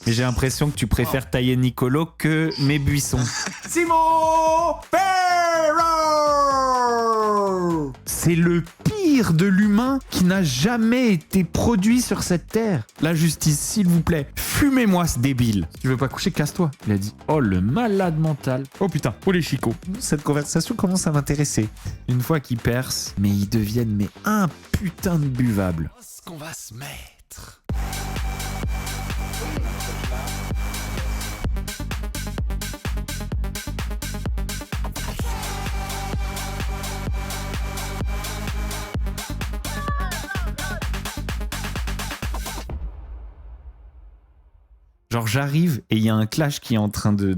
Mais j'ai l'impression que tu préfères tailler Nicolo que mes buissons. Simon Ferro! C'est le pire de l'humain qui n'a jamais été produit sur cette terre. La justice, s'il vous plaît, fumez-moi ce débile. Tu veux pas coucher, casse-toi. Il a dit, oh le malade mental. Oh putain, oh les chicots. Cette conversation commence à m'intéresser. Une fois qu'ils percent, mais ils deviennent mais un putain de buvable. Ce qu'on va se mettre. Genre j'arrive et il y a un clash qui est en train de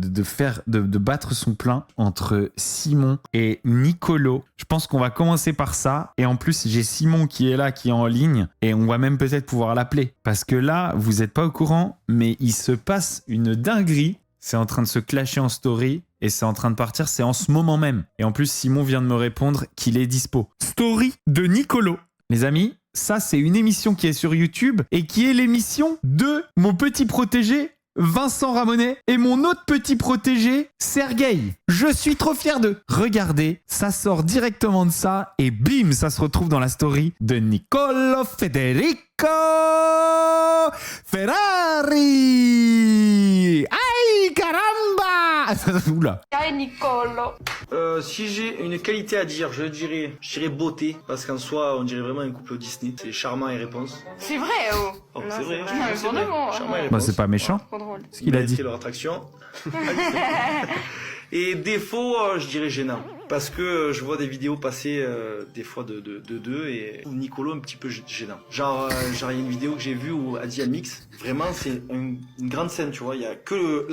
battre son plein entre Simon et Nicolo. Je pense qu'on va commencer par ça. Et en plus, j'ai Simon qui est là, qui est en ligne. Et on va même peut-être pouvoir l'appeler. Parce que là, vous n'êtes pas au courant, mais il se passe une dinguerie. C'est en train de se clasher en story. Et c'est en train de partir, c'est en ce moment même. Et en plus, Simon vient de me répondre qu'il est dispo. Story de Nicolo. Les amis, ça, c'est une émission qui est sur YouTube et qui est l'émission de mon petit protégé Vincent Ramonet et mon autre petit protégé Sergueï. Je suis trop fier d'eux. Regardez, ça sort directement de ça et bim, ça se retrouve dans la story de Nicolo Federico Ferrari. Aïe, caramba. Oula. Ciao Nicolo. Si j'ai une qualité à dire, je dirais beauté, parce qu'en soi, on dirait vraiment un couple Disney. C'est charmant et réponse. C'est vrai, oh. Oh, Non, c'est vrai, Non, c'est mais vrai. vraiment, Charmant et Bah, réponse. c'est pas méchant. Trop drôle. Ce qu'il a dit. C'est leur attraction. Et défaut, je dirais gênant. Parce que je vois des vidéos passer des fois de deux et Nicolo un petit peu gênant. Genre il y a une vidéo que j'ai vue où Adi mix. Vraiment, c'est une grande scène, tu vois. Il y a que le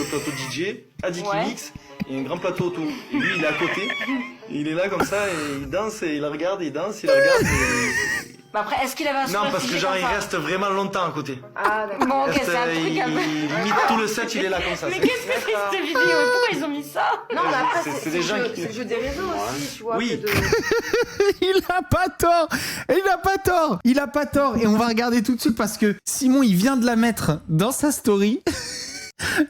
plateau DJ, Adi qui mixe et un grand plateau autour. Et lui, il est à côté. Et il est là comme ça et il danse et il la regarde, il danse, il la regarde. Bah après, est-ce qu'il avait un Non, parce que genre il reste vraiment longtemps à côté. Ah d'accord. Bon, ok, c'est un truc il un peu... limite tout le set, il est là comme ça. Mais qu'est-ce que c'est cette vidéo? Pourquoi ils ont mis ça? Non, mais après, c'est des gens qui... c'est le jeu des réseaux aussi, tu vois. Oui. Il a pas tort. Il a pas tort. Il a pas tort. Et on va regarder tout de suite parce que Simon, il vient de la mettre dans sa story.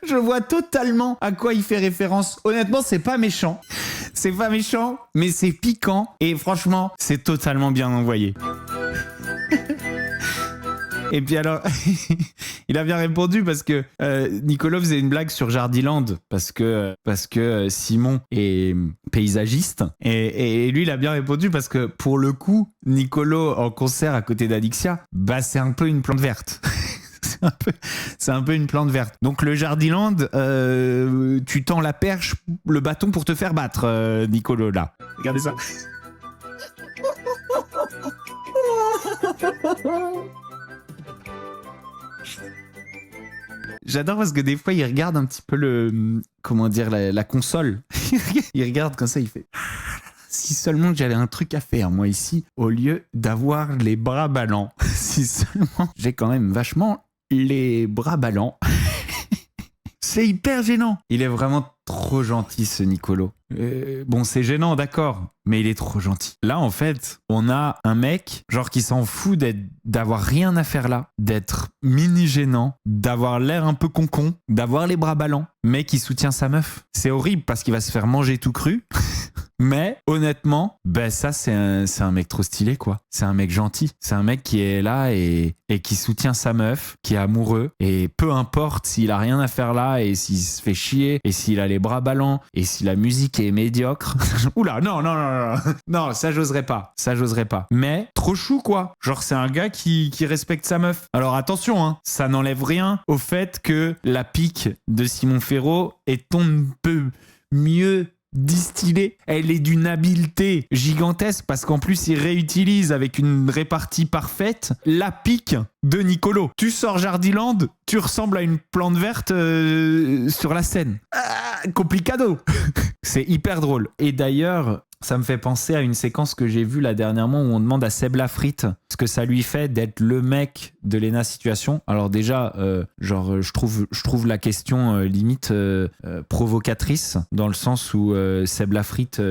Je vois totalement à quoi il fait référence. Honnêtement, c'est pas méchant. C'est pas méchant, mais c'est piquant. Et franchement, c'est totalement bien envoyé. Et puis alors, il a bien répondu parce que Nicolo faisait une blague sur Jardiland parce que Simon est paysagiste et lui il a bien répondu parce que pour le coup Nicolo en concert à côté d'Alixia, bah c'est un peu une plante verte. C'est un peu une plante verte. Donc le Jardiland, tu tends la perche, le bâton pour te faire battre, Nicolo là. Regardez ça. J'adore parce que des fois, il regarde un petit peu la console. Il regarde comme ça, il fait... Si seulement j'avais un truc à faire, moi, ici, au lieu d'avoir les bras ballants. Si seulement j'ai quand même vachement les bras ballants. C'est hyper gênant. Il est vraiment trop gentil, ce Nicolo. Bon, c'est gênant, d'accord, mais il est trop gentil. Là, en fait, on a un mec, genre, qui s'en fout d'avoir rien à faire là, d'être mini gênant, d'avoir l'air un peu concon, d'avoir les bras ballants, mais qui soutient sa meuf. C'est horrible parce qu'il va se faire manger tout cru. Mais honnêtement, ben ça c'est un mec trop stylé quoi. C'est un mec gentil. C'est un mec qui est là et qui soutient sa meuf, qui est amoureux. Et peu importe s'il a rien à faire là et s'il se fait chier et s'il a les bras ballants et si la musique est médiocre. Oula, non. Non, ça j'oserais pas. Mais trop chou quoi. Genre c'est un gars qui respecte sa meuf. Alors attention, hein, ça n'enlève rien au fait que la pique de Simon Ferro est un peu mieux distillée, elle est d'une habileté gigantesque parce qu'en plus il réutilise avec une répartie parfaite la pique de Nicolo. Tu sors Jardiland, tu ressembles à une plante verte sur la scène. Complicado. C'est hyper drôle. Et d'ailleurs, ça me fait penser à une séquence que j'ai vue là dernièrement où on demande à Seb Lafrite ce que ça lui fait d'être le mec de Lena Situation. Alors déjà, je trouve la question limite provocatrice dans le sens où Seb Lafrite,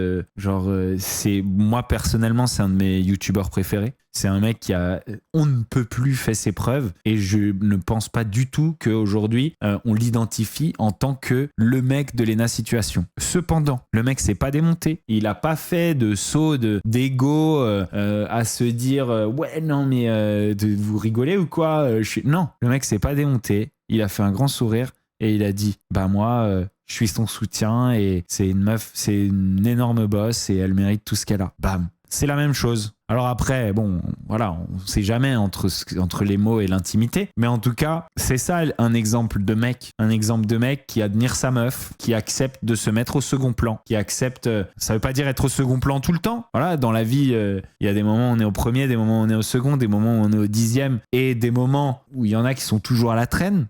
c'est moi personnellement, c'est un de mes youtubeurs préférés. C'est un mec qui a, on ne peut plus fait ses preuves et je ne pense pas du tout qu'aujourd'hui on l'identifie en tant que le mec de Lena Situation. Cependant, le mec s'est pas démonté. Il a pas fait de saut d'ego à se dire ouais non mais vous rigolez ou quoi Non, le mec s'est pas démonté. Il a fait un grand sourire et il a dit bah moi je suis son soutien et c'est une meuf, c'est une énorme boss et elle mérite tout ce qu'elle a. Bam. C'est la même chose. Alors après, bon, voilà, on sait jamais entre les mots et l'intimité, mais en tout cas, c'est ça un exemple de mec qui admire sa meuf, qui accepte de se mettre au second plan, qui accepte, ça veut pas dire être au second plan tout le temps. Voilà, dans la vie, il y a des moments où on est au premier, des moments où on est au second, des moments où on est au 10e et des moments où il y en a qui sont toujours à la traîne.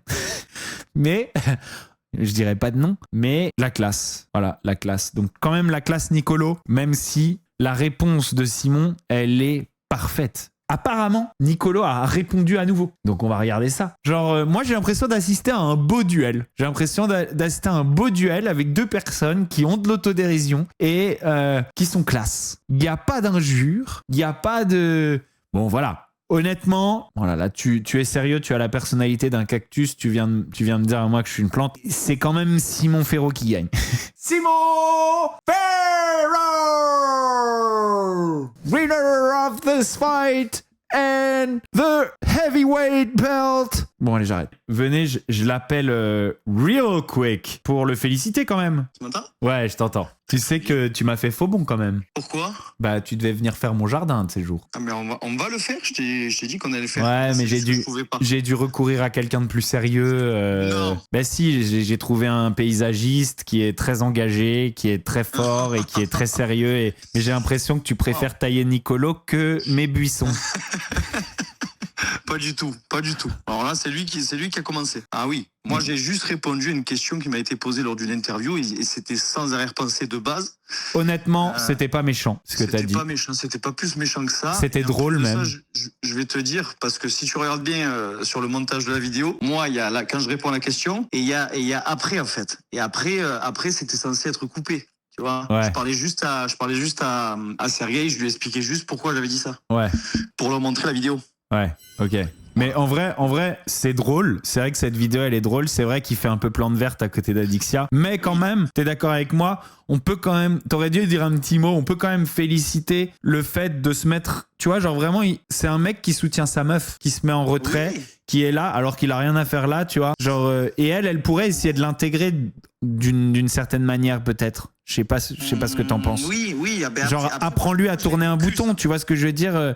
Mais je dirais pas de nom, mais la classe. Voilà, la classe. Donc quand même la classe Nicolo, même si la réponse de Simon, elle est parfaite. Apparemment, Nicolo a répondu à nouveau. Donc on va regarder ça. Genre, moi j'ai l'impression d'assister à un beau duel. J'ai l'impression d'assister à un beau duel avec deux personnes qui ont de l'autodérision et qui sont classe. Il n'y a pas d'injure, il n'y a pas de... Bon voilà. Honnêtement, voilà, là tu es sérieux, tu as la personnalité d'un cactus, tu viens de me dire à moi que je suis une plante. C'est quand même Simon Ferro qui gagne. Simon Ferro! Winner of this fight and the heavyweight belt. Bon allez, j'arrête. Venez, je l'appelle real quick pour le féliciter quand même. Tu m'entends? Ouais, je t'entends. Tu sais que tu m'as fait faux bon quand même. Pourquoi? Bah tu devais venir faire mon jardin de ces jours. Ah mais on va le faire, je t'ai dit qu'on allait le faire. Ouais, mais j'ai dû recourir à quelqu'un de plus sérieux. Non. Bah si, j'ai trouvé un paysagiste qui est très engagé, qui est très fort et qui est très sérieux. Mais j'ai l'impression que tu préfères tailler Nicolo que mes buissons. Pas du tout, pas du tout. Alors là, c'est lui qui a commencé. Ah oui, moi j'ai juste répondu à une question qui m'a été posée lors d'une interview et c'était sans arrière-pensée de base. Honnêtement, c'était pas méchant ce que t'as dit. C'était pas méchant, c'était pas plus méchant que ça. C'était drôle même. Ça, je vais te dire, parce que si tu regardes bien sur le montage de la vidéo, moi, il y a là, quand je réponds à la question, et il y a après en fait. Et après c'était censé être coupé. Tu vois, ouais. Je parlais juste à Sergueï, je lui expliquais juste pourquoi j'avais dit ça. Ouais. Pour leur montrer la vidéo. Ouais, ok. Mais en vrai, c'est drôle. C'est vrai que cette vidéo, elle est drôle. C'est vrai qu'il fait un peu plante verte à côté d'Adixia. Mais quand même, t'es d'accord avec moi? On peut quand même, t'aurais dû dire un petit mot, on peut quand même féliciter le fait de se mettre, tu vois, genre vraiment, c'est un mec qui soutient sa meuf, qui se met en retrait, oui, qui est là, alors qu'il a rien à faire là, tu vois. Genre, et elle pourrait essayer de l'intégrer d'une certaine manière, peut-être. Je sais pas ce que t'en penses. Oui. Genre, apprends-lui à tourner un bouton, tu vois ce que je veux dire?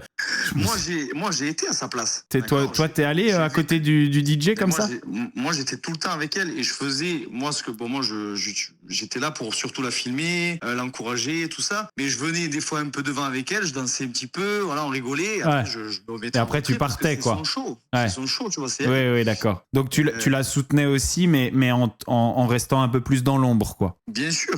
Moi, j'ai été à sa place. Toi, t'es allé à côté du DJ comme ça? Moi, j'étais tout le temps avec elle et je faisais, moi, j'étais là pour surtout la filmer, l'encourager, tout ça. Mais je venais des fois un peu devant avec elle, je dansais un petit peu, voilà, on rigolait. Après, ouais. je me mettais et après, tu partais, quoi. C'est son show. Ouais. C'est son show, tu vois. C'est elle. Oui, d'accord. Donc, tu la soutenais aussi, mais en restant un peu plus dans l'ombre, quoi. Bien sûr.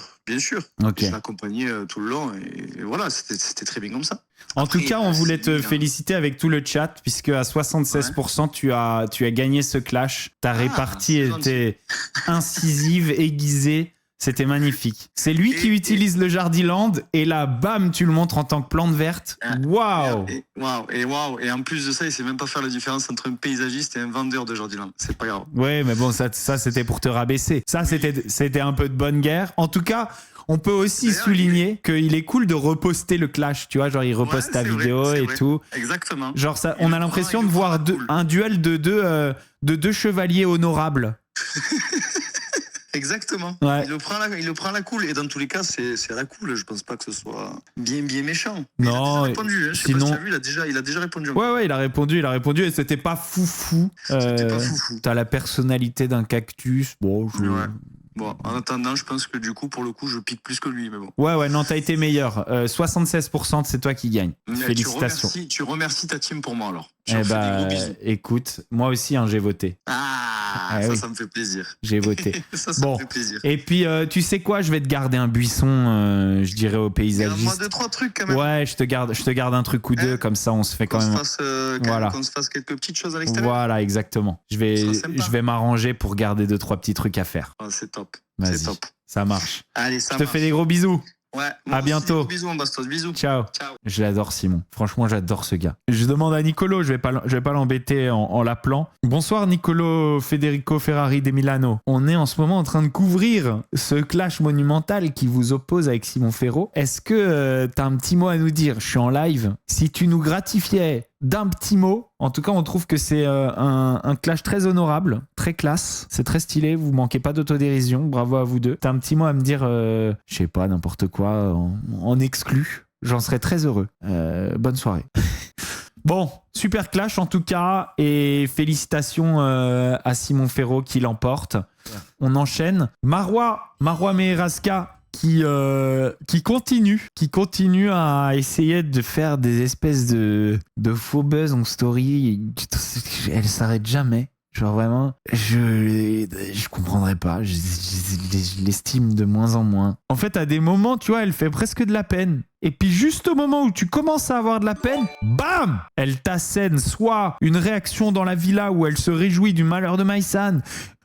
Okay. Je l'accompagnais tout le long et voilà, c'était très bien comme ça. En tout cas, on voulait te féliciter avec tout le chat, puisque à 76%, tu as gagné ce clash. Ta répartie était incisive, aiguisée. C'était magnifique. C'est lui qui utilise le Jardiland et là, bam, tu le montres en tant que plante verte. Waouh! Et en plus de ça, il sait même pas faire la différence entre un paysagiste et un vendeur de Jardiland. C'est pas grave. Ouais, mais bon, ça c'était pour te rabaisser. Ça, c'était un peu de bonne guerre. En tout cas, on peut aussi souligner qu'il est cool de reposter le clash, tu vois, genre il reposte ta vidéo et tout. Exactement. Genre ça, on a l'impression de voir un duel de deux chevaliers honorables. Exactement. Ouais. Il le prend à la cool et dans tous les cas c'est à la cool. Je pense pas que ce soit bien méchant. Non. Il a déjà répondu. Je sais pas si t'as vu, il a déjà répondu. Ouais, il a répondu et c'était pas foufou. C'était pas foufou. T'as la personnalité d'un cactus. Bon, ouais. Bon, en attendant, je pense que du coup, pour le coup, je pique plus que lui, mais bon. Ouais, non, t'as été meilleur. 76%, c'est toi qui gagne. Félicitations. Tu remercies ta team pour moi, alors. Des gros bisous. Écoute, moi aussi, j'ai voté. Ça me fait plaisir. J'ai voté. ça me fait plaisir. Et puis, tu sais quoi, je vais te garder un buisson, je dirais au paysagiste. Moi, 2-3 trucs quand même. Ouais, je te garde un truc ou deux, comme ça, on se fait quand même. Qu'on se fasse quelques petites choses à l'extérieur. Voilà, exactement. Je vais m'arranger pour garder 2-3 petits trucs à faire. C'est top. Vas-y, c'est top. Ça marche. Allez, je te fais des gros bisous. Ouais. À bientôt. Bisous, mon Bastos. Bisous. Ciao. Ciao. Je l'adore, Simon. Franchement, j'adore ce gars. Je demande à Nicolo, je vais pas l'embêter en l'appelant. Bonsoir, Nicolo Federico Ferrari de Milano. On est en ce moment en train de couvrir ce clash monumental qui vous oppose avec Simon Ferro. Est-ce que t'as un petit mot à nous dire? Je suis en live. Si tu nous gratifiais d'un petit mot, en tout cas, on trouve que c'est un clash très honorable, très classe. C'est très stylé. Vous manquez pas d'autodérision. Bravo à vous deux. T'as un petit mot à me dire, je sais pas, n'importe quoi, en exclu. J'en serais très heureux. Bonne soirée. Bon, super clash en tout cas, et félicitations à Simon Ferro qui l'emporte. On enchaîne. Marwa Meheraska qui continue à essayer de faire des espèces de faux buzz en story. Elle s'arrête jamais. Genre vraiment, je comprendrais pas. Je l'estime de moins en moins. En fait, à des moments, tu vois, elle fait presque de la peine. Et puis juste au moment où tu commences à avoir de la peine, bam, elle t'assène soit une réaction dans la villa où elle se réjouit du malheur de Maïsan,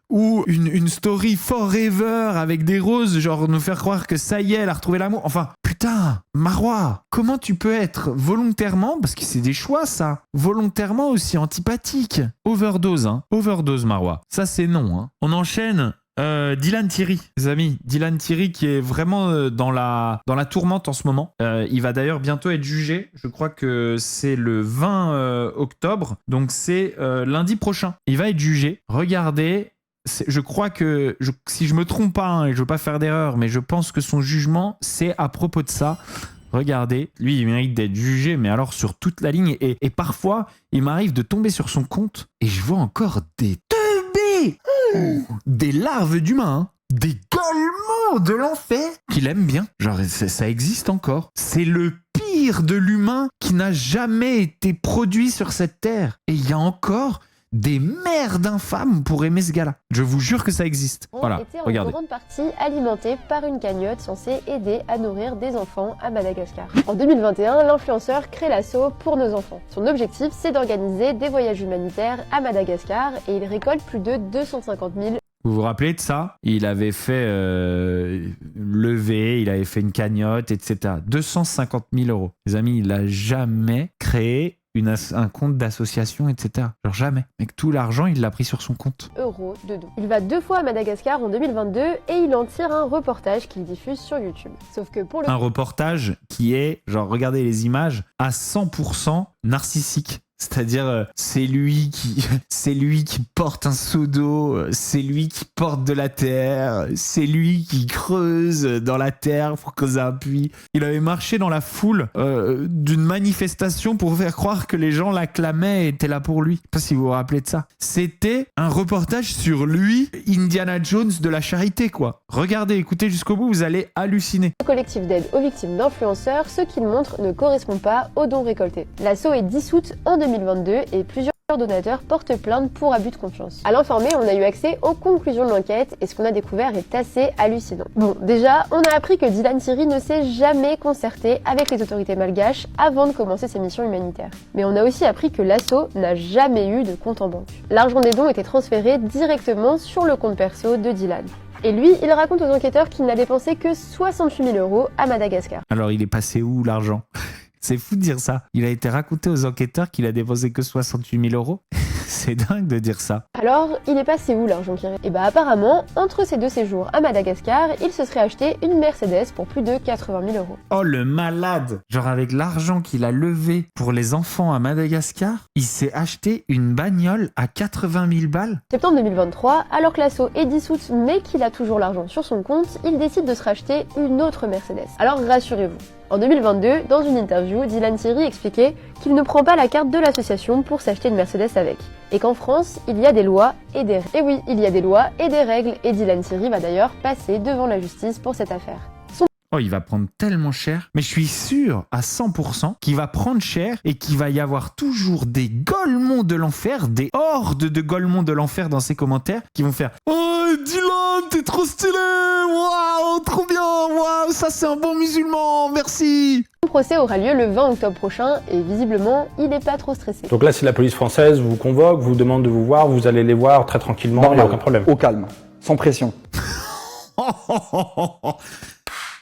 ou une story forever avec des roses, genre nous faire croire que ça y est, elle a retrouvé l'amour. Enfin, putain, Marwa, comment tu peux être volontairement, parce que c'est des choix ça, volontairement aussi antipathique? Overdose, hein. Overdose, Marwa. Ça, c'est non, hein. On enchaîne. Dylan Thierry, les amis. Dylan Thierry qui est vraiment dans la tourmente en ce moment. Il va d'ailleurs bientôt être jugé. Je crois que c'est le 20 octobre. Donc c'est lundi prochain. Il va être jugé. Regardez. Je crois que, si je me trompe pas, hein, et je veux pas faire d'erreur, mais je pense que son jugement, c'est à propos de ça. Regardez, lui, il mérite d'être jugé, mais alors sur toute la ligne. Et parfois, il m'arrive de tomber sur son compte et je vois encore des teubés, des larves d'humains, hein, des gueulements de l'enfer qu'il aime bien. Genre, ça existe encore. C'est le pire de l'humain qui n'a jamais été produit sur cette terre. Et il y a encore des mères d'infâmes pour aimer ce gars-là. Je vous jure que ça existe. Voilà, était en regardez. grande partie alimenté par une cagnotte censée aider à nourrir des enfants à Madagascar. En 2021, l'influenceur crée l'assaut Pour nos enfants. Son objectif, c'est d'organiser des voyages humanitaires à Madagascar et il récolte plus de 250 000. Vous vous rappelez de ça? Il avait fait lever, il avait fait une cagnotte, etc. 250 000 euros. Les amis, il n'a jamais créé un compte d'association, etc. Genre jamais. Mais tout l'argent, il l'a pris sur son compte. Euros de dos. Il va 2 fois à Madagascar en 2022 et il en tire un reportage qu'il diffuse sur YouTube. Sauf que pour le... Un reportage qui est, genre, regardez les images, à 100% narcissique. C'est-à-dire, c'est lui qui porte un seau d'eau, c'est lui qui porte de la terre, c'est lui qui creuse dans la terre pour creuser un puits. Il avait marché dans la foule d'une manifestation pour faire croire que les gens l'acclamaient et étaient là pour lui. Je sais pas si vous vous rappelez de ça. C'était un reportage sur lui, Indiana Jones de la charité, quoi. Regardez, écoutez jusqu'au bout, vous allez halluciner. Le collectif d'aide aux victimes d'influenceurs, ce qu'il montre ne correspond pas aux dons récoltés. L'asso est dissoute en 2022 et plusieurs donateurs portent plainte pour abus de confiance. À l'informé, on a eu accès aux conclusions de l'enquête et ce qu'on a découvert est assez hallucinant. Bon, déjà, on a appris que Dylan Thierry ne s'est jamais concerté avec les autorités malgaches avant de commencer ses missions humanitaires. Mais on a aussi appris que l'asso n'a jamais eu de compte en banque. L'argent des dons était transféré directement sur le compte perso de Dylan. Et lui, il raconte aux enquêteurs qu'il n'a dépensé que 68 000 euros à Madagascar. Alors, il est passé où l'argent? C'est fou de dire ça. Il a été raconté aux enquêteurs qu'il a dépensé que 68 000 euros. C'est dingue de dire ça. Alors, il est passé où l'argent qui reste? Et bah apparemment, entre ses 2 séjours à Madagascar, il se serait acheté une Mercedes pour plus de 80 000 euros. Oh le malade! Genre avec l'argent qu'il a levé pour les enfants à Madagascar, il s'est acheté une bagnole à 80 000 balles. Septembre 2023, alors que l'asso est dissoute mais qu'il a toujours l'argent sur son compte, il décide de se racheter une autre Mercedes. Alors rassurez-vous. En 2022, dans une interview, Dylan Thierry expliquait qu'il ne prend pas la carte de l'association pour s'acheter une Mercedes avec. Et qu'en France, il y a des lois et des règles. Et oui, il y a des lois et des règles, et Dylan Thierry va d'ailleurs passer devant la justice pour cette affaire. Oh, il va prendre tellement cher. Mais je suis sûr à 100% qu'il va prendre cher et qu'il va y avoir toujours des golemons de l'enfer, des hordes de golemons de l'enfer dans ses commentaires qui vont faire « Oh, Dylan, t'es trop stylé! Waouh, trop bien! Waouh, ça c'est un bon musulman! Merci !» Le procès aura lieu le 20 octobre prochain et visiblement, il n'est pas trop stressé. Donc là, si la police française vous convoque, vous demande de vous voir, vous allez les voir très tranquillement, il n'y a aucun problème. Au calme, sans pression.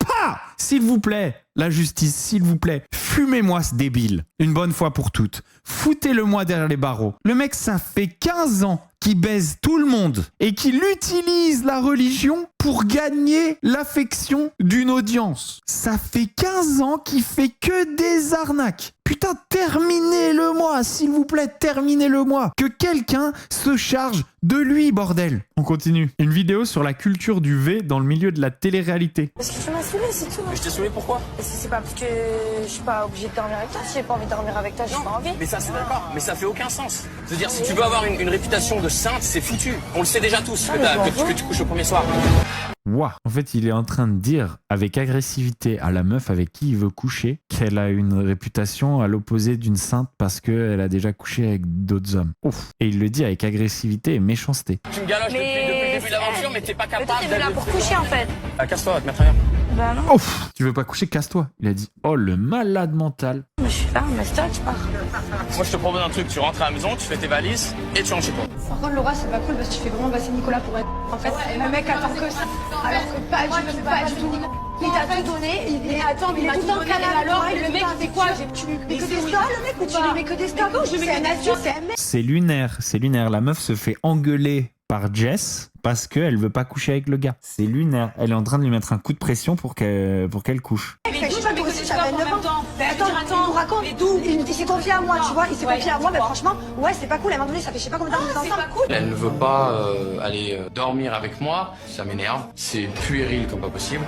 Paf! là, s'il vous plaît, la justice, s'il vous plaît, fumez-moi ce débile, une bonne fois pour toutes. Foutez-le-moi derrière les barreaux. Le mec, ça fait 15 ans qu'il baise tout le monde et qu'il utilise la religion pour gagner l'affection d'une audience. Ça fait 15 ans qu'il fait que des arnaques. Putain, terminez-le-moi, s'il vous plaît, terminez-le-moi. Que quelqu'un se charge de lui, bordel. On continue. Une vidéo sur la culture du V dans le milieu de la télé-réalité. Parce que tu m'as saoulé, c'est tout. Mais je t'ai saoulé pourquoi? C'est pas parce que je suis pas obligée de dormir avec toi. Si j'ai pas envie de dormir avec toi, j'ai pas envie. Mais ça, c'est d'accord. Mais ça fait aucun sens. C'est-à-dire, si tu veux avoir une réputation de sainte, c'est foutu. On le sait déjà tous que tu couches le premier soir. Waouh. En fait, il est en train de dire avec agressivité à la meuf avec qui il veut coucher qu'elle a une réputation à l'opposé d'une sainte parce qu'elle a déjà couché avec d'autres hommes. Ouf. Et il le dit avec agressivité et méchanceté. Tu me galoches depuis le début de l'aventure, mais t'es pas capable Mais toi, t'es là pour coucher en fait. Casse-toi, va te mettre ailleurs. Bah non. Ouf. Tu veux pas coucher, casse-toi. Il a dit. Oh, le malade mental. Mais je suis là, mais c'est toi, tu pars. Moi, je te propose un truc. Tu rentres à la maison, tu fais tes valises et tu rentres chez toi. Par contre, Laura, c'est pas cool parce que tu fais vraiment passer Nicolas pour être. En fait, le mec attend que ça. Alors que pas du tout. Il t'a tout donné. Il est tout le temps calme. Alors, le mec, il fait quoi? Tu lui mets que des stars, le mec, ou tu lui mets que des stars? C'est un adulte, c'est un mec. C'est lunaire, c'est lunaire. La meuf se fait engueuler par Jess parce qu'elle veut pas coucher avec le gars. C'est lunaire. Elle est en train de lui mettre un coup de pression pour qu'elle couche. Mais d'où tu mets que des stars en même temps? Attends, il nous raconte. Il s'est confié à moi, tu vois. Il s'est confié à moi, mais franchement, ouais, c'est pas cool. À un moment donné, ça fait je sais pas combien de temps qu'on est ensemble. Elle ne veut pas aller dormir avec moi. Ça m'énerve. C'est puéril comme pas possible.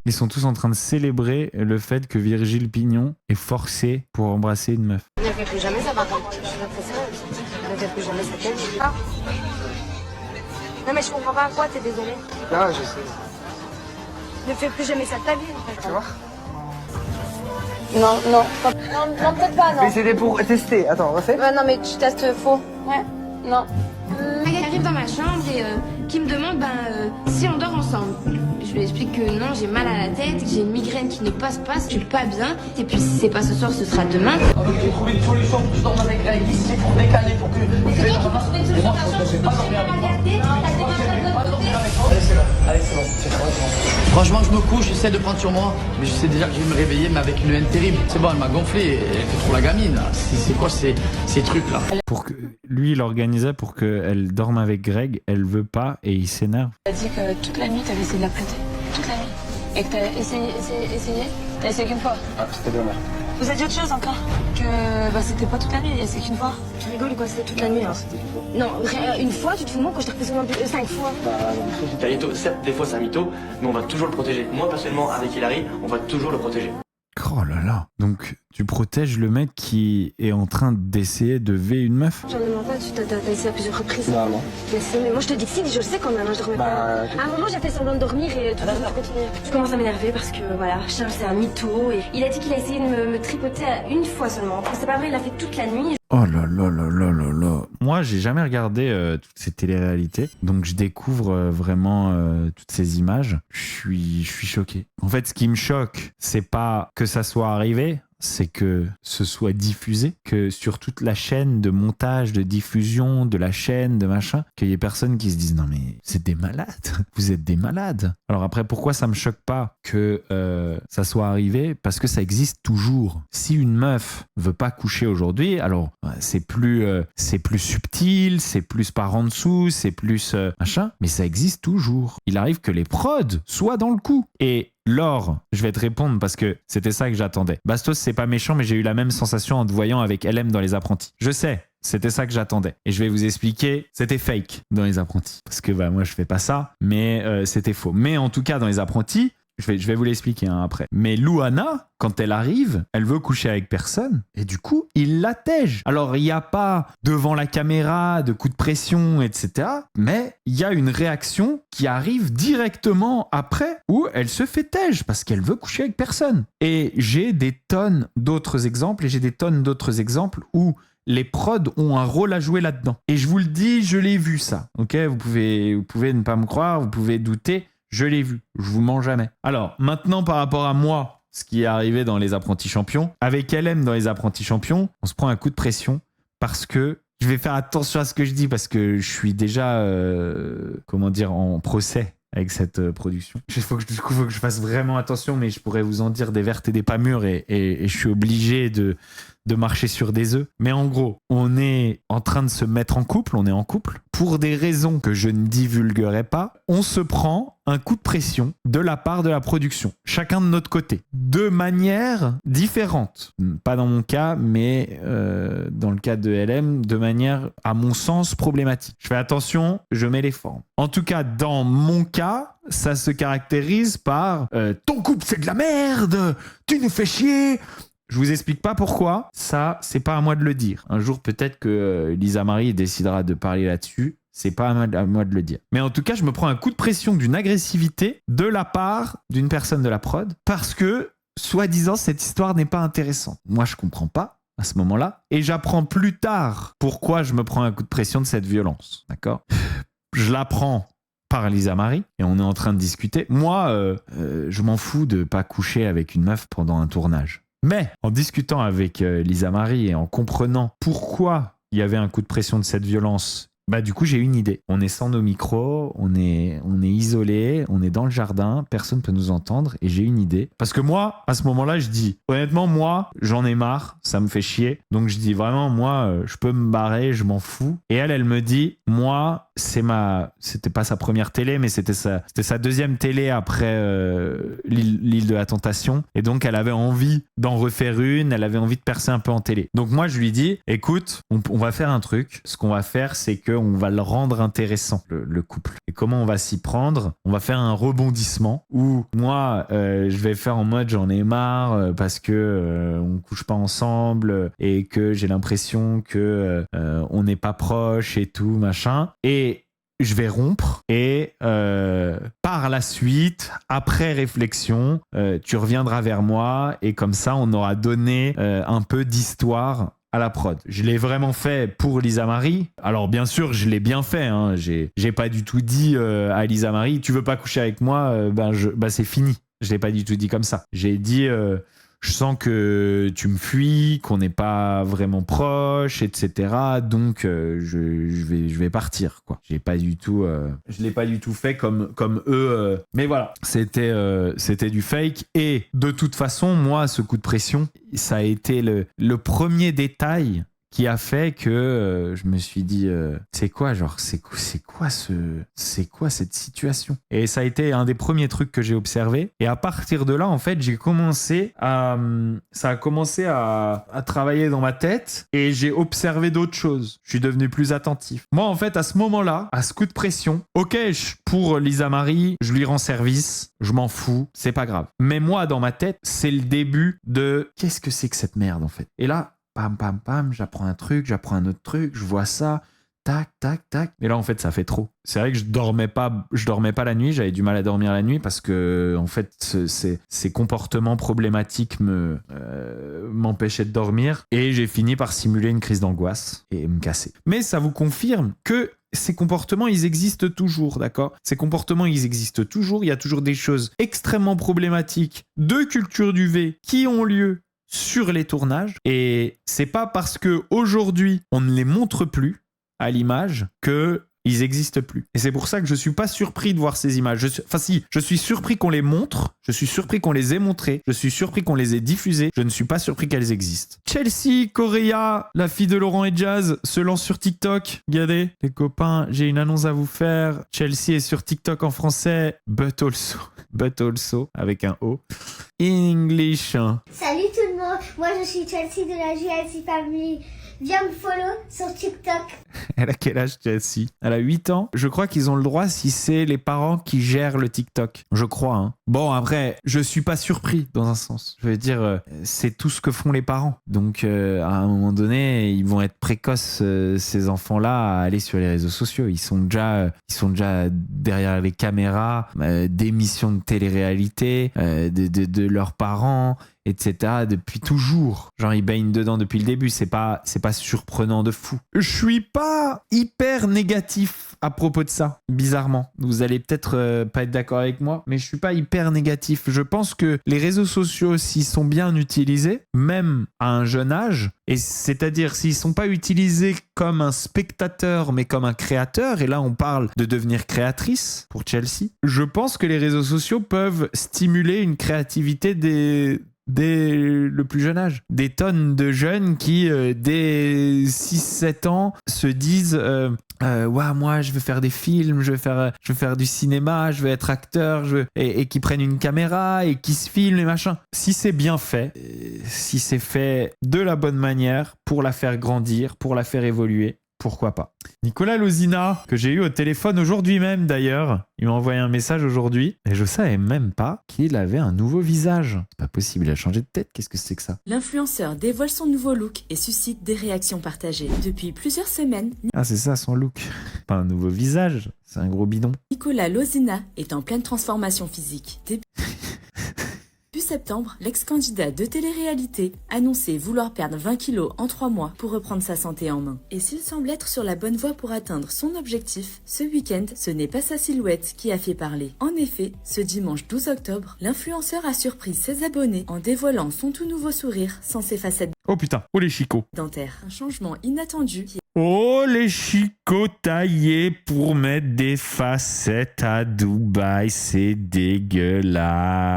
Ils sont tous en train de célébrer le fait que Virgile Pignon est forcé pour embrasser une meuf. Ne fais plus jamais ça, par contre. Je suis ça. Ne fais plus jamais ça, t'es pas. Non, mais je comprends pas à quoi, t'es désolé. Non, je sais. Ne fais plus jamais ça de ta vie, en fait. Tu vois? Non, peut-être pas, non. Mais c'était pour tester. Attends, refais. Ouais, non, mais tu testes faux. Ouais. Non. Il arrive dans ma chambre et qui me demande si on dort ensemble. Je lui explique que non, j'ai mal à la tête, j'ai une migraine qui ne passe pas, je suis pas bien. Et puis si c'est pas ce soir, ce sera demain. J'ai trouvé une solution pour que je dorme avec elle ici pour décaler, pour que. C'est toi qui m'as trouvé une solution, ta chambre, Allez, c'est bon. Franchement, je me couche, j'essaie de prendre sur moi, mais je sais déjà que je vais me réveiller, mais avec une haine terrible. C'est bon, elle m'a gonflé, elle fait trop la gamine, là. C'est quoi ces trucs-là? Pour que lui, il organisait pour qu'elle dorme avec Greg, elle veut pas et il s'énerve. T'as dit que toute la nuit, t'avais essayé de la prêter. Toute la nuit. Et que t'as essayé. T'as essayé qu'une fois. Ah, c'était dommage. Vous avez dit autre chose encore? Que c'était pas toute la nuit, c'est qu'une fois. Tu rigoles ou quoi? C'était toute la nuit, hein. Non, une fois, tu te fous de moi quand je t'ai représenté 5 fois. Carlito, certes, des fois c'est un mytho, mais on va toujours le protéger. Moi, personnellement, avec Hilary, on va toujours le protéger. Oh là là. Donc, tu protèges le mec qui est en train d'essayer de V une meuf? J'en demande pas, tu t'as essayé à plusieurs reprises. Non. Mais moi je te dis que si, je le sais quand même, je dormais pas. À un moment j'ai fait semblant de dormir et tout le monde continuait. Je commence à m'énerver parce que voilà, Charles c'est un mytho et il a dit qu'il a essayé de me tripoter une fois seulement. C'est pas vrai, il l'a fait toute la nuit. Oh là là là là là là. Moi, j'ai jamais regardé toutes ces téléréalités, donc je découvre vraiment toutes ces images. Je suis choqué. En fait, ce qui me choque, c'est pas que ça soit arrivé, c'est que ce soit diffusé, que sur toute la chaîne de montage, de diffusion, de la chaîne, de machin, qu'il y ait personne qui se dise non mais c'est des malades, vous êtes des malades. Alors après, pourquoi ça me choque pas que ça soit arrivé? Parce que ça existe toujours. Si une meuf veut pas coucher aujourd'hui, alors c'est plus subtil, c'est plus par en dessous, c'est plus machin, mais ça existe toujours. Il arrive que les prods soient dans le coup. Et Laure, je vais te répondre parce que c'était ça que j'attendais. Bastos, c'est pas méchant, mais j'ai eu la même sensation en te voyant avec LM dans Les Apprentis. Je sais, c'était ça que j'attendais. Et je vais vous expliquer, c'était fake dans Les Apprentis. Parce que moi, je fais pas ça, mais c'était faux. Mais en tout cas, dans Les Apprentis, je vais vous l'expliquer après. Mais Louana, quand elle arrive, elle veut coucher avec personne. Et du coup, il l'attège. Alors, il n'y a pas devant la caméra de coups de pression, etc. Mais il y a une réaction qui arrive directement après où elle se fait tège parce qu'elle veut coucher avec personne. Et j'ai des tonnes d'autres exemples où les prods ont un rôle à jouer là-dedans. Et je vous le dis, je l'ai vu ça. Ok, vous pouvez ne pas me croire, vous pouvez douter. Je l'ai vu, je vous mens jamais. Alors, maintenant par rapport à moi, ce qui est arrivé dans Les Apprentis Champions. Avec LM dans Les Apprentis Champions, on se prend un coup de pression parce que je vais faire attention à ce que je dis parce que je suis déjà, en procès avec cette production. Il faut que je fasse vraiment attention, mais je pourrais vous en dire des vertes et des pas mûres et je suis obligé de marcher sur des œufs. Mais en gros, on est en train de se mettre en couple, on est en couple. Pour des raisons que je ne divulguerai pas, on se prend un coup de pression de la part de la production, chacun de notre côté, de manière différente. Pas dans mon cas, mais dans le cas de LM, de manière, à mon sens, problématique. Je fais attention, je mets les formes. En tout cas, dans mon cas, ça se caractérise par ton couple c'est de la merde, tu nous fais chier. Je vous explique pas pourquoi, ça c'est pas à moi de le dire. Un jour peut-être que Lisa Marie décidera de parler là-dessus, c'est pas à moi de le dire. Mais en tout cas, je me prends un coup de pression d'une agressivité de la part d'une personne de la prod parce que, soi-disant, cette histoire n'est pas intéressante. Moi je comprends pas à ce moment-là et j'apprends plus tard pourquoi je me prends un coup de pression de cette violence, d'accord ? Je l'apprends par Lisa Marie et on est en train de discuter. Moi, je m'en fous de pas coucher avec une meuf pendant un tournage. Mais en discutant avec Lisa Marie et en comprenant pourquoi il y avait un coup de pression de cette violence, bah du coup j'ai une idée. On est sans nos micros, on est isolé, on est dans le jardin, personne peut nous entendre et j'ai une idée. Parce que moi, à ce moment-là, je dis, honnêtement, moi, j'en ai marre, ça me fait chier. Donc je dis vraiment, moi, je peux me barrer, je m'en fous. Et elle me dit, moi, c'était pas sa première télé, mais c'était sa deuxième télé après l'île de la Tentation. Et donc elle avait envie d'en refaire une, elle avait envie de percer un peu en télé. Donc moi, je lui dis, écoute, on va faire un truc. Ce qu'on va faire, c'est que on va le rendre intéressant, le couple. Et comment on va s'y prendre ? On va faire un rebondissement où moi, je vais faire en mode j'en ai marre parce que on couche pas ensemble et que j'ai l'impression que on n'est pas proche et tout, machin. Et je vais rompre et par la suite, après réflexion, tu reviendras vers moi et comme ça, on aura donné un peu d'histoire à la prod. Je l'ai vraiment fait pour Lisa Marie. Alors bien sûr, je l'ai bien fait. Hein. J'ai pas du tout dit à Lisa Marie, tu veux pas coucher avec moi, c'est fini. Je l'ai pas du tout dit comme ça. J'ai dit, je sens que tu me fuis, qu'on n'est pas vraiment proche, etc. Donc je vais partir, quoi. Je l'ai pas du tout fait comme eux. Mais voilà, c'était du fake. Et de toute façon, moi, ce coup de pression, ça a été le premier détail qui a fait que je me suis dit c'est quoi cette situation. Et ça a été un des premiers trucs que j'ai observé et à partir de là en fait ça a commencé à travailler dans ma tête et j'ai observé d'autres choses. Je suis devenu plus attentif. Moi en fait à ce moment-là, à ce coup de pression, ok, pour Lisa Marie je lui rends service, je m'en fous, c'est pas grave, mais moi dans ma tête c'est le début de qu'est-ce que c'est que cette merde en fait. Et là pam, pam, pam, j'apprends un truc, j'apprends un autre truc, je vois ça, tac, tac, tac. Et là, en fait, ça fait trop. C'est vrai que je dormais pas la nuit, j'avais du mal à dormir la nuit parce que, en fait, ces comportements problématiques m'empêchaient de dormir et j'ai fini par simuler une crise d'angoisse et me casser. Mais ça vous confirme que ces comportements, ils existent toujours, d'accord ? Ces comportements, ils existent toujours. Il y a toujours des choses extrêmement problématiques de culture du V qui ont lieu sur les tournages et c'est pas parce que aujourd'hui on ne les montre plus à l'image que ils existent plus. Et c'est pour ça que je suis pas surpris de voir ces images. Je suis surpris qu'on les montre, je suis surpris qu'on les ait montrées, je suis surpris qu'on les ait diffusées, je ne suis pas surpris qu'elles existent. Chelsea Correa, la fille de Laurent et Jazz, se lance sur TikTok. Regardez, les copains, j'ai une annonce à vous faire. Chelsea est sur TikTok en français, but also, avec un O. English. Salut tout le monde, moi je suis Chelsea de la JLC Family. Viens me follow sur TikTok. Elle a quel âge Chelsea ? Elle a 8 ans. Je crois qu'ils ont le droit si c'est les parents qui gèrent le TikTok. Je crois. Hein. Bon, après, je suis pas surpris dans un sens. Je veux dire, c'est tout ce que font les parents. Donc, à un moment donné, ils vont être précoces, ces enfants-là, à aller sur les réseaux sociaux. Ils sont déjà derrière les caméras, d'émissions de télé-réalité, de leurs parents, etc. depuis toujours. Genre, ils baignent dedans depuis le début. C'est pas surprenant de fou. Je suis pas pas hyper négatif à propos de ça, bizarrement. Vous allez peut-être pas être d'accord avec moi, mais je suis pas hyper négatif. Je pense que les réseaux sociaux, s'ils sont bien utilisés, même à un jeune âge, et c'est-à-dire s'ils sont pas utilisés comme un spectateur, mais comme un créateur, et là on parle de devenir créatrice pour Chelsea, je pense que les réseaux sociaux peuvent stimuler une créativité dès le plus jeune âge. Des tonnes de jeunes qui, dès 6-7 ans, se disent ouais, moi je veux faire des films, je veux faire du cinéma, je veux être acteur, et qui prennent une caméra et qui se filment et machin. Si c'est bien fait, si c'est fait de la bonne manière, pour la faire grandir, pour la faire évoluer, pourquoi pas. Nicolas Lozina, que j'ai eu au téléphone aujourd'hui même d'ailleurs, il m'a envoyé un message aujourd'hui et je savais même pas qu'il avait un nouveau visage. C'est pas possible, il a changé de tête, qu'est-ce que c'est que ça? L'influenceur dévoile son nouveau look et suscite des réactions partagées. Depuis plusieurs semaines, Ah, c'est ça son look. Pas un nouveau visage, c'est un gros bidon. Nicolas Lozina est en pleine transformation physique. Début septembre, l'ex-candidat de télé-réalité annonçait vouloir perdre 20 kilos en 3 mois pour reprendre sa santé en main. Et s'il semble être sur la bonne voie pour atteindre son objectif, ce week-end, ce n'est pas sa silhouette qui a fait parler. En effet, ce dimanche 12 octobre, l'influenceur a surpris ses abonnés en dévoilant son tout nouveau sourire sans ses facettes Oh putain, oh les chicots. dentaires. Un changement inattendu qui Oh les chicots taillés pour mettre des facettes à Dubaï, c'est dégueulasse.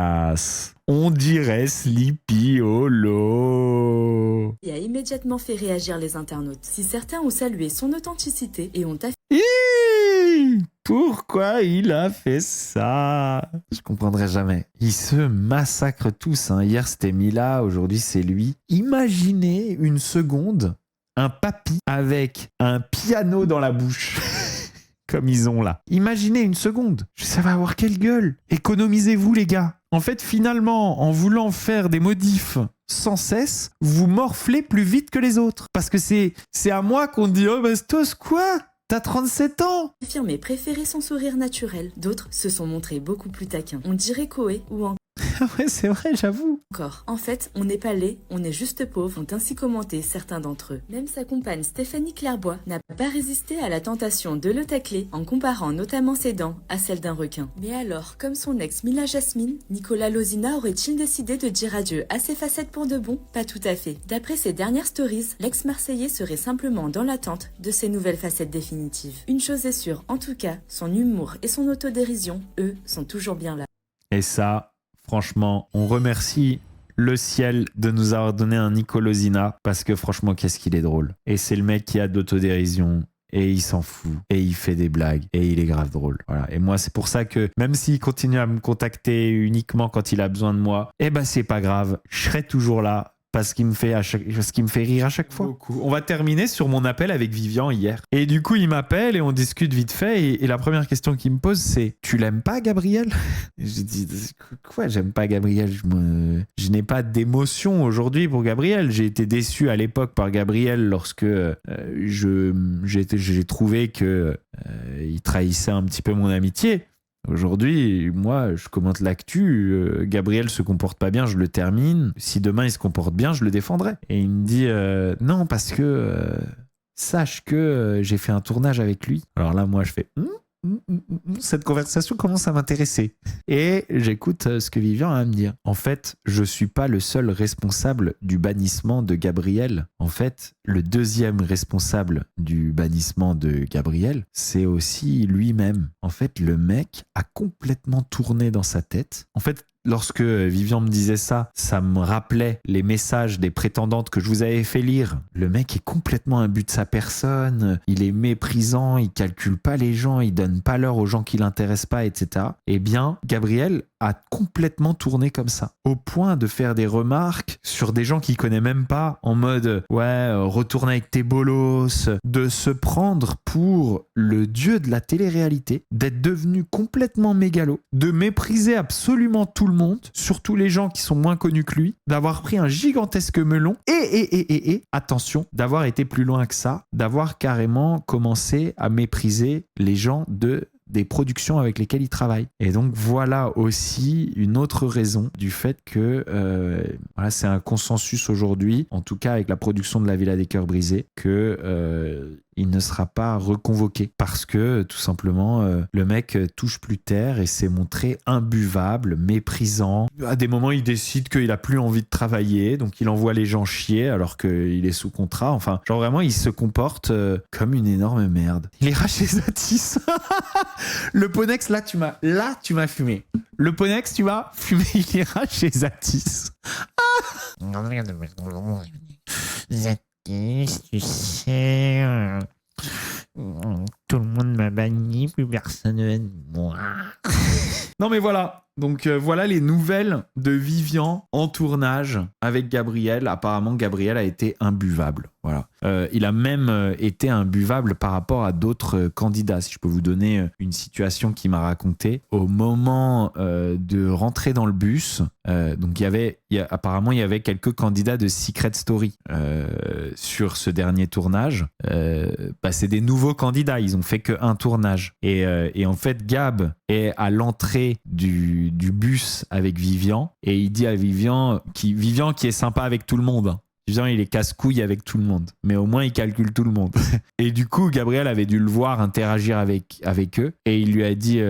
On dirait Sleepy Hollow. a immédiatement fait réagir les internautes. Si certains ont salué son authenticité et ont Pourquoi il a fait ça? Je comprendrai jamais. Ils se massacrent tous. Hein. Hier c'était Mila, aujourd'hui c'est lui. Imaginez une seconde un papy avec un piano dans la bouche. Comme ils ont là. Imaginez une seconde. Ça va avoir quelle gueule? Économisez-vous les gars. En fait, finalement, en voulant faire des modifs sans cesse, vous morflez plus vite que les autres. Parce que c'est à moi qu'on dit « Oh Bastos, quoi ? T'as 37 ans !» affirmé préférer son sourire naturel. D'autres se sont montrés beaucoup plus taquins. On dirait Koé ou Ouais, c'est vrai, j'avoue. encore. En fait, on n'est pas laid, on est juste pauvre, ont ainsi commenté certains d'entre eux. Même sa compagne Stéphanie Clairbois n'a pas résisté à la tentation de le tacler en comparant notamment ses dents à celles d'un requin. Mais alors, comme son ex Mila Jasmine, Nicolas Lozina aurait-il décidé de dire adieu à ses facettes pour de bon? Pas tout à fait. D'après ses dernières stories, l'ex-marseillais serait simplement dans l'attente de ses nouvelles facettes définitives. Une chose est sûre, en tout cas, son humour et son autodérision, eux, sont toujours bien là. Et ça, franchement, on remercie le ciel de nous avoir donné un Nicolas Lozina parce que franchement, qu'est-ce qu'il est drôle. Et c'est le mec qui a d'autodérision et il s'en fout et il fait des blagues et il est grave drôle. Voilà. Et moi, c'est pour ça que même s'il continue à me contacter uniquement quand il a besoin de moi, eh ben c'est pas grave, je serai toujours là. Parce qu'il me fait rire à chaque fois. Beaucoup. On va terminer sur mon appel avec Vivian hier. Et du coup, il m'appelle et on discute vite fait. Et la première question qu'il me pose, c'est « Tu l'aimes pas, Gabriel ?» Je dis « Quoi, j'aime pas Gabriel ? Je n'ai pas d'émotion aujourd'hui pour Gabriel. J'ai été déçu à l'époque par Gabriel lorsque j'ai trouvé que il trahissait un petit peu mon amitié. Aujourd'hui, moi, je commente l'actu. Gabriel se comporte pas bien, je le termine. Si demain il se comporte bien, je le défendrai. Et il me dit non, parce que sache que j'ai fait un tournage avec lui. Alors là, moi, je fais cette conversation commence à m'intéresser. Et j'écoute ce que Vivian a à me dire. En fait, je suis pas le seul responsable du bannissement de Gabriel. En fait, le deuxième responsable du bannissement de Gabriel, c'est aussi lui-même. En fait, le mec a complètement tourné dans sa tête. En fait, lorsque Vivian me disait ça, ça me rappelait les messages des prétendantes que je vous avais fait lire. Le mec est complètement imbu de sa personne, il est méprisant, il calcule pas les gens, il donne pas l'heure aux gens qui l'intéressent pas, etc. Eh bien, Gabriel a complètement tourné comme ça, au point de faire des remarques sur des gens qu'il connaît même pas, en mode « ouais, retourne avec tes bolos », de se prendre pour le dieu de la télé-réalité, d'être devenu complètement mégalo, de mépriser absolument tout le monde, surtout les gens qui sont moins connus que lui, d'avoir pris un gigantesque melon et attention, d'avoir été plus loin que ça, d'avoir carrément commencé à mépriser les gens des productions avec lesquelles il travaille. Et donc voilà aussi une autre raison du fait que c'est un consensus aujourd'hui, en tout cas avec la production de La Villa des Cœurs Brisés, que il ne sera pas reconvoqué parce que tout simplement le mec touche plus terre et s'est montré imbuvable, méprisant. À des moments, il décide qu'il a plus envie de travailler, donc il envoie les gens chier alors qu'il est sous contrat. Enfin, genre vraiment, il se comporte comme une énorme merde. Il ira chez Zatis. Le Ponex, là, tu m'as fumé. Le Ponex, tu m'as fumé. Il ira chez Zatis. Zatis, tu sais, tout le monde m'a banni, plus personne ne veut de moi. Non mais voilà. Donc voilà les nouvelles de Vivian en tournage avec Gabriel. Apparemment, Gabriel a été imbuvable. Voilà. Il a même été imbuvable par rapport à d'autres candidats. Si je peux vous donner une situation qu'il m'a racontée. Au moment de rentrer dans le bus, donc apparemment il y avait quelques candidats de Secret Story sur ce dernier tournage. C'est des nouveaux candidats. Ils ont fait qu'un tournage. Et en fait, Gab est à l'entrée du bus avec Vivian et il dit à Vivian qui est sympa avec tout le monde. Vivian, il est casse-couille avec tout le monde, mais au moins il calcule tout le monde. Et du coup, Gabriel avait dû le voir interagir avec eux et il lui a dit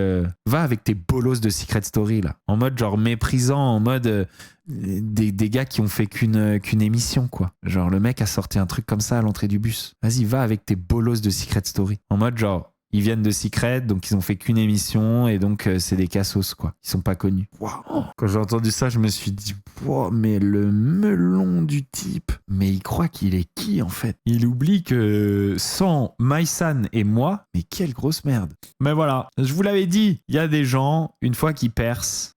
va avec tes bolos de Secret Story là, en mode genre méprisant, en mode des gars qui ont fait qu'une émission quoi. Genre le mec a sorti un truc comme ça à l'entrée du bus. Vas-y, va avec tes bolos de Secret Story. En mode genre ils viennent de Secret, donc ils ont fait qu'une émission et donc c'est des cassos quoi. Ils sont pas connus. Wow. Quand j'ai entendu ça, je me suis dit wow, mais le melon du type. Mais il croit qu'il est qui en fait? Il oublie que sans Maïsan et moi, mais quelle grosse merde. Mais voilà, je vous l'avais dit, il y a des gens une fois qu'ils percent,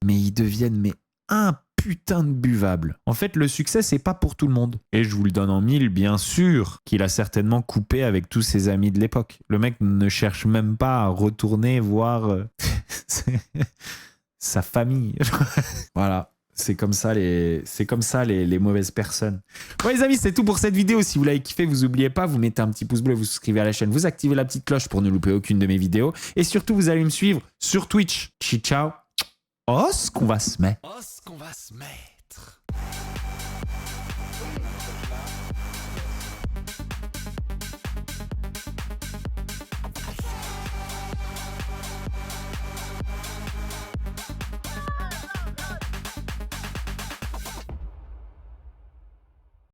mais ils deviennent un putain de buvable. En fait, le succès, c'est pas pour tout le monde. Et je vous le donne en mille, bien sûr qu'il a certainement coupé avec tous ses amis de l'époque. Le mec ne cherche même pas à retourner voir sa famille. Voilà. C'est comme ça les mauvaises personnes. Bon les amis, c'est tout pour cette vidéo. Si vous l'avez kiffé, vous n'oubliez pas, vous mettez un petit pouce bleu, vous souscrivez à la chaîne, vous activez la petite cloche pour ne louper aucune de mes vidéos. Et surtout, vous allez me suivre sur Twitch. Ciao. Oh, ce qu'on va se mettre.